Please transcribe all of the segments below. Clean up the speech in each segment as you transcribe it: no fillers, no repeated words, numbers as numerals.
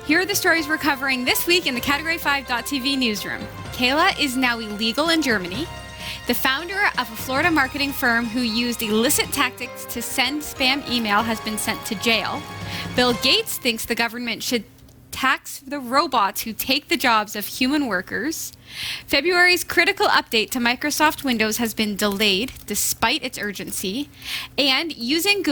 Here are the stories we're covering this week in the Category 5.tv newsroom. Kayla is now illegal in Germany. The founder of a Florida marketing firm who used illicit tactics to send spam email has been sent to jail. Bill Gates thinks the government should tax the robots who take the jobs of human workers. February's critical update to Microsoft Windows has been delayed despite its urgency. And using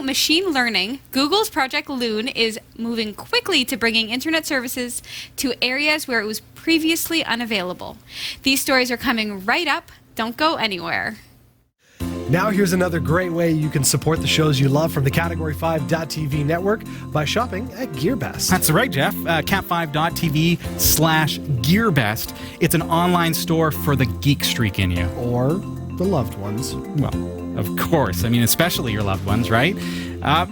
machine learning, Google's Project Loon is moving quickly to bringing internet services to areas where it was previously unavailable. These stories are coming right up. Don't go anywhere. Now here's another great way you can support the shows you love from the Category 5.tv network by shopping at GearBest. That's right, Jeff. cat5.tv/GearBest. It's an online store for the geek streak in you. Or the loved ones. Well, of course. I mean, especially your loved ones, right?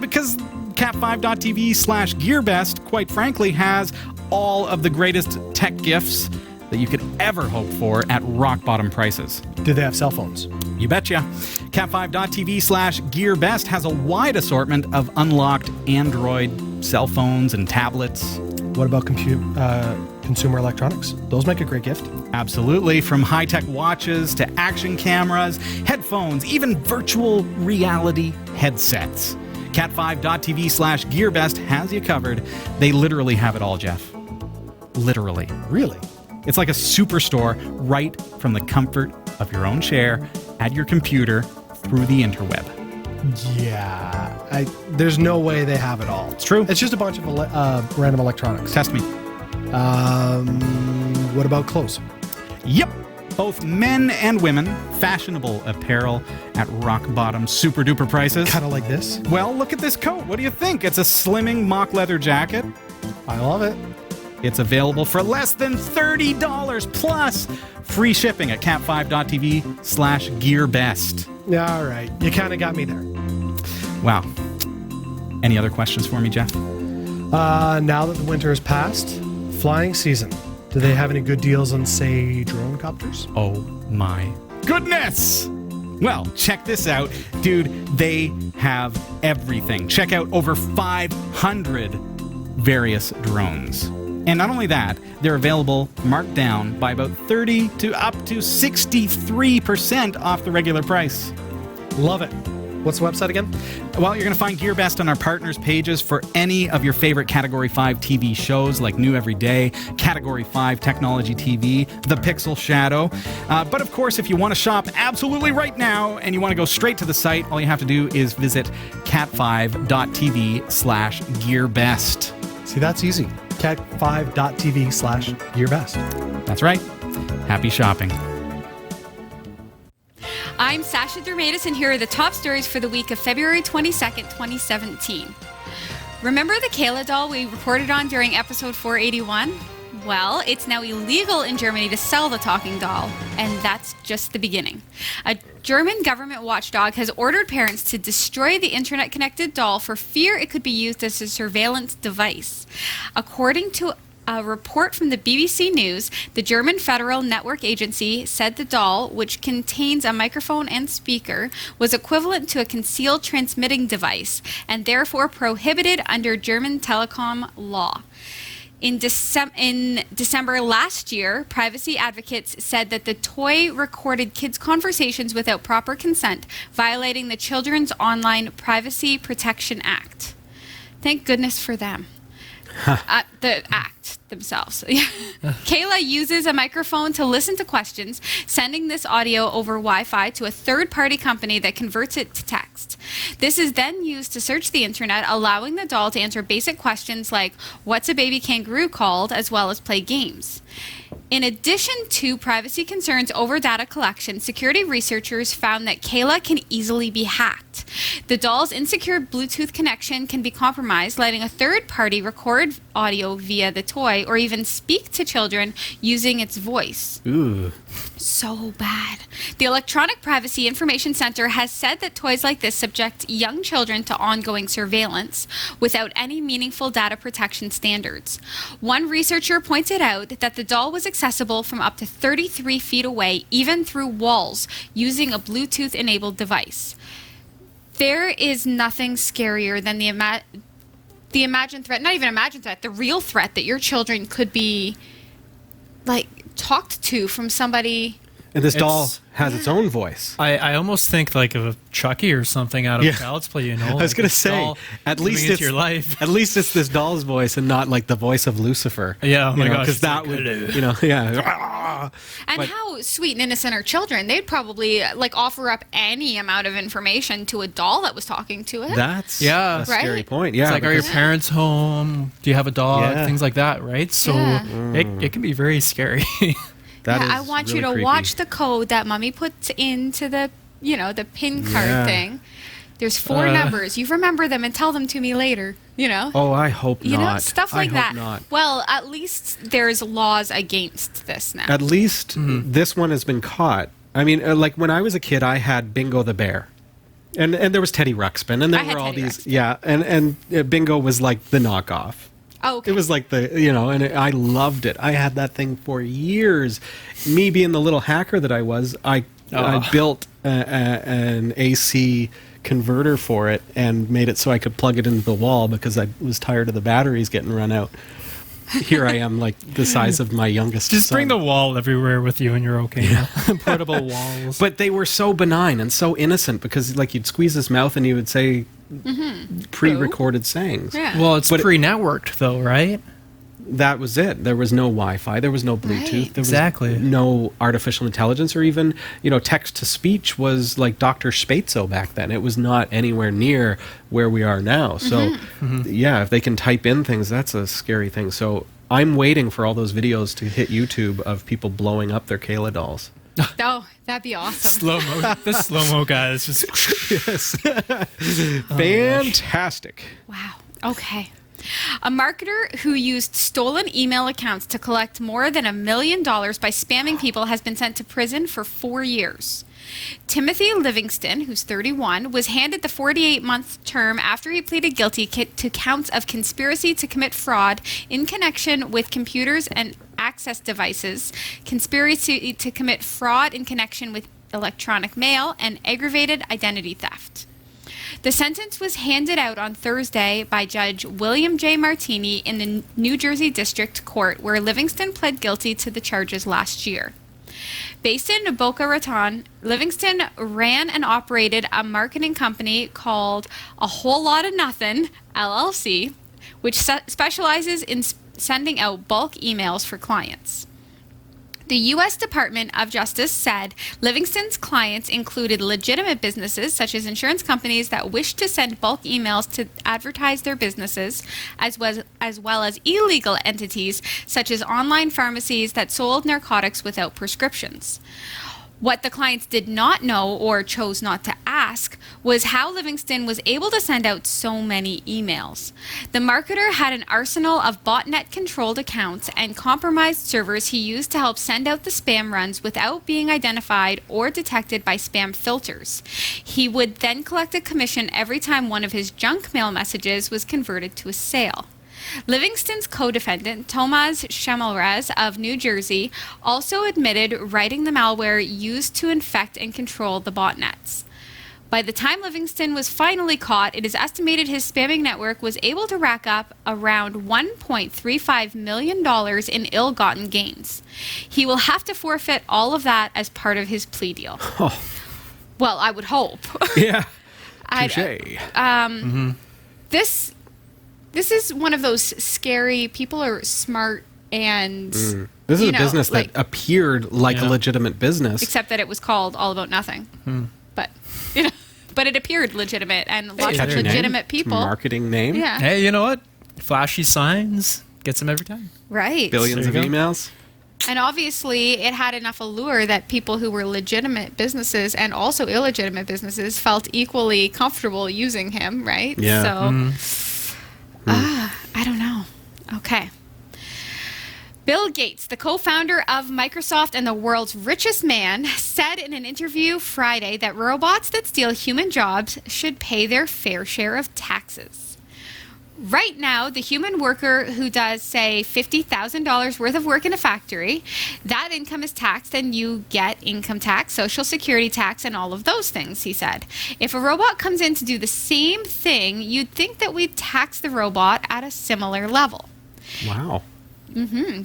Because cat5.tv/GearBest, quite frankly, has all of the greatest tech gifts that you could ever hope for at rock-bottom prices. Do they have cell phones? You betcha. Cat5.tv/GearBest has a wide assortment of unlocked Android cell phones and tablets. What about consumer electronics? Those make a great gift. Absolutely. From high-tech watches to action cameras, headphones, even virtual reality headsets. Cat5.tv/GearBest has you covered. They literally have it all, Jeff. Literally. Really? It's like a superstore right from the comfort of your own chair at your computer through the interweb. Yeah, there's no way they have it all. It's true. It's just a bunch of random electronics. Test me. What about clothes? Yep. Both men and women, fashionable apparel at rock-bottom, super-duper prices. Kind of like this? Well, look at this coat. What do you think? It's a slimming mock leather jacket. I love it. It's available for less than $30 plus free shipping at cat5.tv/GearBest. All right. You kind of got me there. Wow. Any other questions for me, Jeff? Now that the winter has passed, flying season, do they have any good deals on, say, drone copters? Oh my goodness! Well, check this out. Dude, they have everything. Check out over 500 various drones. And not only that, they're available marked down by about 30 to up to 63% off the regular price. Love it. What's the website again? Well, you're going to find GearBest on our partners pages for any of your favorite Category 5 TV shows like New Every Day, Category 5 Technology TV, The Pixel Shadow. But of course, if you want to shop absolutely right now and you want to go straight to the site, all you have to do is visit cat5.tv/GearBest. See, that's easy. cat5.tv/GearBest. That's right. Happy shopping. I'm Sasha Dermatis, and here are the top stories for the week of February 22nd, 2017. Remember the Kayla doll we reported on during episode 481? Well, it's now illegal in Germany to sell the talking doll, and that's just the beginning. A German government watchdog has ordered parents to destroy the internet-connected doll for fear it could be used as a surveillance device. According to a report from the BBC News, the German Federal Network Agency said the doll, which contains a microphone and speaker, was equivalent to a concealed transmitting device and therefore prohibited under German telecom law. In December last year, privacy advocates said that the toy recorded kids' conversations without proper consent, violating the Children's Online Privacy Protection Act. Thank goodness for them. The act themselves. Kayla uses a microphone to listen to questions, sending this audio over Wi-Fi to a third-party company that converts it to text. This is then used to search the internet, allowing the doll to answer basic questions like, what's a baby kangaroo called, as well as play games. In addition to privacy concerns over data collection, security researchers found that Kayla can easily be hacked. The doll's insecure Bluetooth connection can be compromised, letting a third party record audio via the toy or even speak to children using its voice. Ooh. So bad. The Electronic Privacy Information Center has said that toys like this subject young children to ongoing surveillance without any meaningful data protection standards. One researcher pointed out that the doll was accessible from up to 33 feet away, even through walls, using a Bluetooth-enabled device. There is nothing scarier than the the imagined threat, not even imagined threat, the real threat that your children could be like talked to from somebody. And this doll has its own voice. I almost think like of a Chucky or something out of Child's Play, you know. I was going to say, at least it's your life. At least it's this doll's voice and not like the voice of Lucifer. Yeah, oh my gosh. Because that would, And how sweet and innocent are children? They'd probably like offer up any amount of information to a doll that was talking to it. That's a scary point. Yeah, it's like, are your parents home? Do you have a dog? Yeah. Things like that, right? So it can be very scary. I want you to watch the code that Mommy puts into the, the PIN card thing. There's 4 numbers. You remember them and tell them to me later, Oh, I hope not. Stuff like that. Not. Well, at least there's laws against this now. At least this one has been caught. I mean, like when I was a kid, I had Bingo the Bear. And there was Teddy Ruxpin. And there were all these. Ruxpin. Yeah. And Bingo was like the knockoff. Oh, okay. It was like I loved it. I had that thing for years. Me being the little hacker that I was, I built an AC converter for it and made it so I could plug it into the wall because I was tired of the batteries getting run out. Here I am, like the size of my youngest Just son. bring the wall everywhere with you and you're okay. Yeah. Portable walls. But they were so benign and so innocent because like you'd squeeze his mouth and he would say pre-recorded sayings. Yeah. Well, it's pre-networked though, right? That was it. There was no Wi-Fi. There was no Bluetooth. Right. There was no artificial intelligence or even, text-to-speech was like Dr. Spatzo back then. It was not anywhere near where we are now. So, if they can type in things, that's a scary thing. So I'm waiting for all those videos to hit YouTube of people blowing up their Kayla dolls. Oh, that'd be awesome. Slow-mo. The slow-mo guy is just... Yes. Fantastic. Wow. Okay. A marketer who used stolen email accounts to collect more than $1 million by spamming people has been sent to prison for 4 years. Timothy Livingston, who's 31, was handed the 48-month term after he pleaded guilty to counts of conspiracy to commit fraud in connection with computers and access devices, conspiracy to commit fraud in connection with electronic mail, and aggravated identity theft. The sentence was handed out on Thursday by Judge William J. Martini in the New Jersey District Court, where Livingston pled guilty to the charges last year. Based in Boca Raton, Livingston ran and operated a marketing company called A Whole Lot of Nothing, LLC, which specializes in sending out bulk emails for clients. The U.S. Department of Justice said Livingston's clients included legitimate businesses, such as insurance companies that wished to send bulk emails to advertise their businesses, as well as illegal entities, such as online pharmacies that sold narcotics without prescriptions. What the clients did not know or chose not to ask was how Livingston was able to send out so many emails. The marketer had an arsenal of botnet-controlled accounts and compromised servers he used to help send out the spam runs without being identified or detected by spam filters. He would then collect a commission every time one of his junk mail messages was converted to a sale. Livingston's co-defendant, Tomas Shemelrez of New Jersey, also admitted writing the malware used to infect and control the botnets. By the time Livingston was finally caught, it is estimated his spamming network was able to rack up around $1.35 million in ill-gotten gains. He will have to forfeit all of that as part of his plea deal. Oh. Well, I would hope. Yeah. Touché. This is one of those scary, people are smart and... This is a business that appeared like a legitimate business. Except that it was called All About Nothing. But, but it appeared legitimate and lots of legitimate people. Marketing name. Yeah. Hey, you know what? Flashy signs gets them every time. Right. Billions of emails. And obviously, it had enough allure that people who were legitimate businesses and also illegitimate businesses felt equally comfortable using him, right? Yeah. So... I don't know. Okay. Bill Gates, the co-founder of Microsoft and the world's richest man, said in an interview Friday that robots that steal human jobs should pay their fair share of taxes. Right now, the human worker who does, say, $50,000 worth of work in a factory, that income is taxed and you get income tax, social security tax, and all of those things, he said. If a robot comes in to do the same thing, you'd think that we'd tax the robot at a similar level. Wow.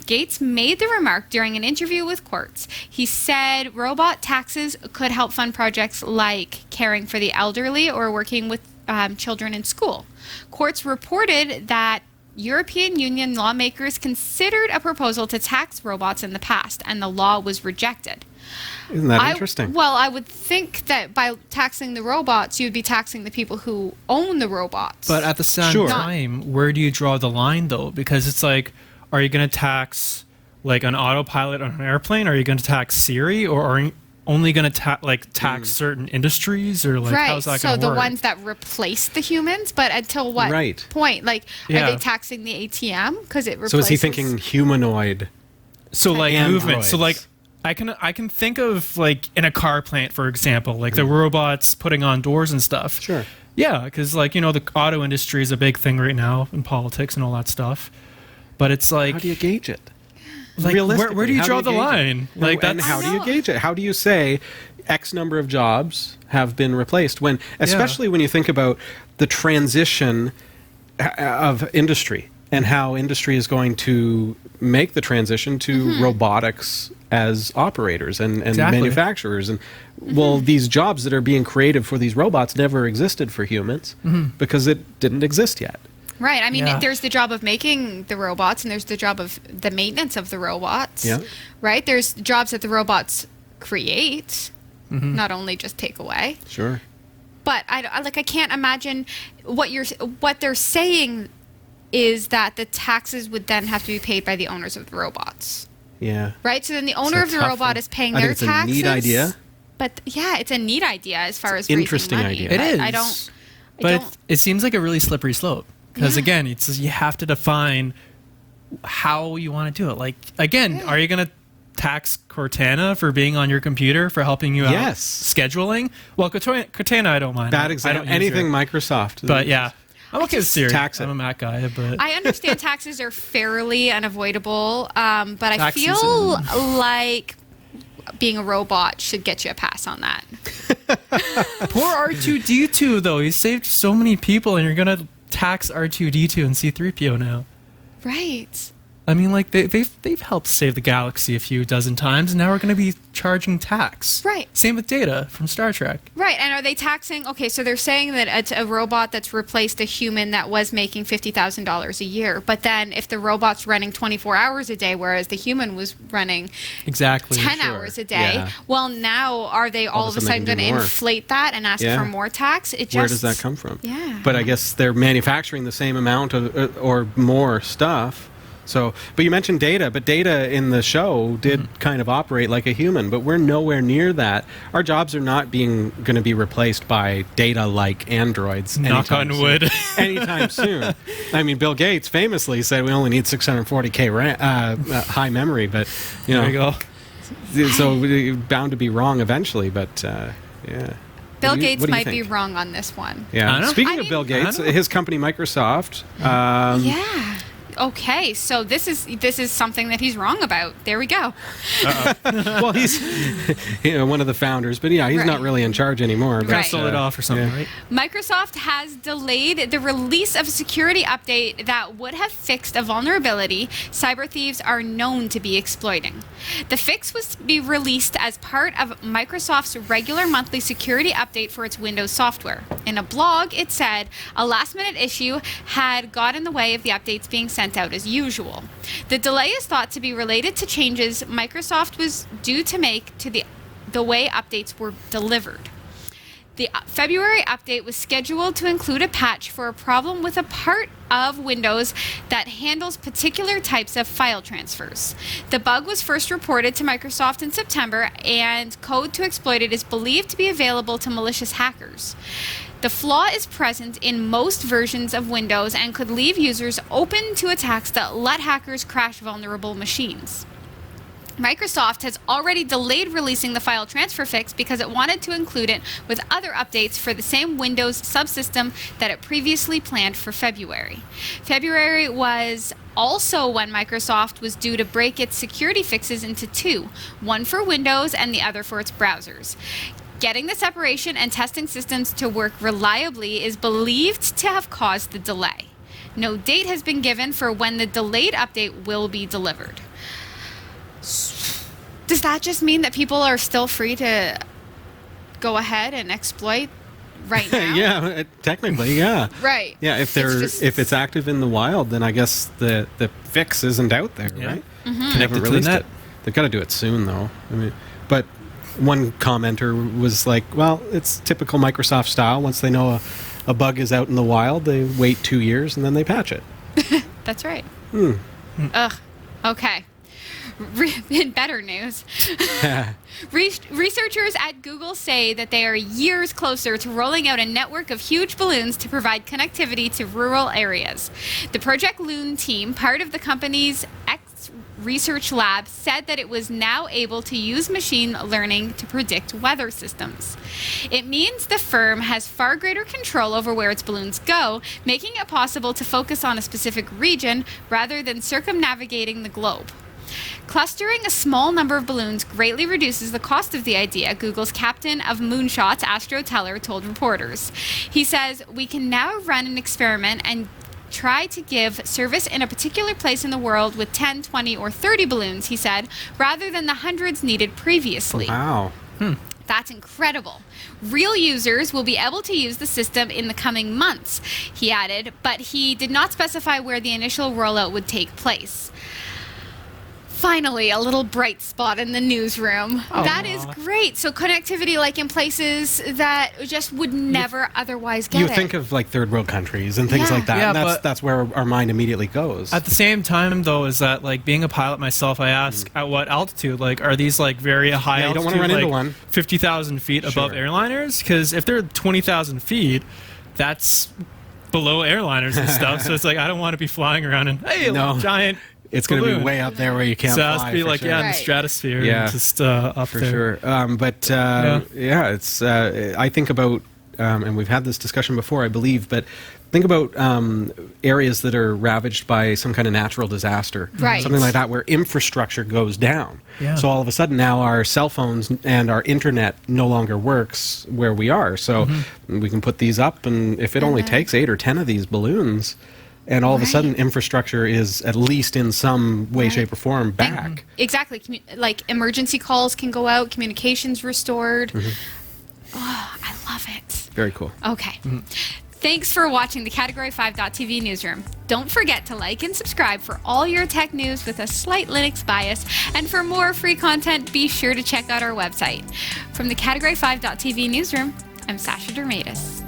Gates made the remark during an interview with Quartz. He said robot taxes could help fund projects like caring for the elderly or working with children in school. Quartz reported that European Union lawmakers considered a proposal to tax robots in the past, and the law was rejected. Isn't that interesting? Well, I would think that by taxing the robots, you'd be taxing the people who own the robots. But at the same time, where do you draw the line, though? Because it's like, are you going to tax like an autopilot on an airplane? Are you going to tax Siri, or are you only going to tax certain industries, or like how's that going to work? So the ones that replace the humans, but until what point? Like, are they taxing the ATM because it replaces? So is he thinking humanoid? So like movement. So like I can think of like in a car plant, for example, like the robots putting on doors and stuff. Sure. Yeah, because like, you know, the auto industry is a big thing right now in politics and all that stuff. But it's like, how do you gauge it? Like, where do you draw the line? Like, and how do you gauge it? How do you say X number of jobs have been replaced? When, especially when you think about the transition of industry and how industry is going to make the transition to robotics as operators and manufacturers. And well, these jobs that are being created for these robots never existed for humans because it didn't exist yet. Right. I mean, there's the job of making the robots, and there's the job of the maintenance of the robots. Yeah. Right? There's jobs that the robots create, not only just take away. Sure. But I can't imagine what they're saying is that the taxes would then have to be paid by the owners of the robots. Yeah. Right? So then the owner of the robot is paying their taxes. It's a neat idea. But yeah, it's a neat idea as far as interesting raising money. idea. It is. But it seems like a really slippery slope. Because again, it's you have to define how you want to do it. Like, again, are you going to tax Cortana for being on your computer for helping you out scheduling? Well, Cortana, I don't mind. Bad example. Anything Microsoft. But yeah, I'm okay with Siri. Tax it. I'm a Mac guy, but I understand taxes are fairly unavoidable, but I feel like being a robot should get you a pass on that. Poor R2-D2 though. He saved so many people, and you're going to tax R2-D2 and C-3PO now. Right. I mean, like, they've helped save the galaxy a few dozen times, and now we're going to be charging tax. Right. Same with Data from Star Trek. Right, and are they taxing... Okay, so they're saying that it's a robot that's replaced a human that was making $50,000 a year, but then if the robot's running 24 hours a day, whereas the human was running 10 hours a day, well, now are they all of a sudden going to inflate that and ask for more tax? Where does that come from? Yeah. But I guess they're manufacturing the same amount of or more stuff. So, but you mentioned Data, but Data in the show did kind of operate like a human, but we're nowhere near that. Our jobs are not going to be replaced by Data-like androids. Knock on wood. Anytime soon. I mean, Bill Gates famously said we only need 640K high memory, but you know, there you go. So we're bound to be wrong eventually, but yeah. Bill Gates might be wrong on this one. Yeah. Speaking of Bill Gates, his company Microsoft. Okay, so this is something that he's wrong about. There we go. Well, he's one of the founders, but he's not really in charge anymore. Right. Sold it off or something, right? Microsoft has delayed the release of a security update that would have fixed a vulnerability cyber thieves are known to be exploiting. The fix was to be released as part of Microsoft's regular monthly security update for its Windows software. In a blog, it said a last-minute issue had got in the way of the updates being sent out as usual. The delay is thought to be related to changes Microsoft was due to make to the way updates were delivered. The February update was scheduled to include a patch for a problem with a part of Windows that handles particular types of file transfers. The bug was first reported to Microsoft in September, and code to exploit it is believed to be available to malicious hackers. The flaw is present in most versions of Windows and could leave users open to attacks that let hackers crash vulnerable machines. Microsoft has already delayed releasing the file transfer fix because it wanted to include it with other updates for the same Windows subsystem that it previously planned for February. February was also when Microsoft was due to break its security fixes into two, one for Windows and the other for its browsers. Getting the separation and testing systems to work reliably is believed to have caused the delay. No date has been given for when the delayed update will be delivered. Does that just mean that people are still free to go ahead and exploit right now? Yeah, technically, yeah. Right. Yeah, if it's active in the wild, then I guess the fix isn't out there, right? Mm-hmm. They haven't released it. They've got to do it soon, though. I mean, but one commenter was like, "Well, it's typical Microsoft style. Once they know a bug is out in the wild, they wait 2 years and then they patch it." That's right. Ugh. Okay. In better news, researchers at Google say that they are years closer to rolling out a network of huge balloons to provide connectivity to rural areas. The Project Loon team, part of the company's research lab, said that it was now able to use machine learning to predict weather systems. It means the firm has far greater control over where its balloons go, making it possible to focus on a specific region rather than circumnavigating the globe. Clustering a small number of balloons greatly reduces the cost of the idea, Google's captain of moonshots, Astro Teller, told reporters. He says, "We can now run an experiment and try to give service in a particular place in the world with 10, 20, or 30 balloons," he said, rather than the hundreds needed previously. Wow. That's incredible. Real users will be able to use the system in the coming months, he added, but he did not specify where the initial rollout would take place. Finally, a little bright spot in the newsroom. Aww. That is great. So connectivity, like in places that just would never otherwise get You it. think of like third world countries and things Yeah. like that. Yeah, and but that's where our mind immediately goes. At the same time, though, is that like being a pilot myself, I ask at what altitude? Like, are these like very high Yeah, you don't altitude, wanna run into like one. 50,000 feet above Sure. airliners? Because if they're 20,000 feet, that's below airliners and stuff. So it's like I don't want to be flying around and hey, No. giant. It's going to be balloon. way up there where you can't So it fly. has to be for like sure. in the Right. stratosphere, Yeah. and just up For there. sure. It's. I think about, and we've had this discussion before, I believe, but think about areas that are ravaged by some kind of natural disaster, Right. something like that, where infrastructure goes down. Yeah. So all of a sudden now our cell phones and our internet no longer works where we are. So we can put these up, and if it only takes 8 or 10 of these balloons. And all of a sudden, Right. infrastructure is at least in some way, shape, or form back. Exactly. Like emergency calls can go out, communications restored. Oh, I love it. Very cool. Okay. Thanks for watching the Category 5.tv newsroom. Don't forget to like and subscribe for all your tech news with a slight Linux bias. And for more free content, be sure to check out our website. From the Category 5.tv newsroom, I'm Sasha Dermatis.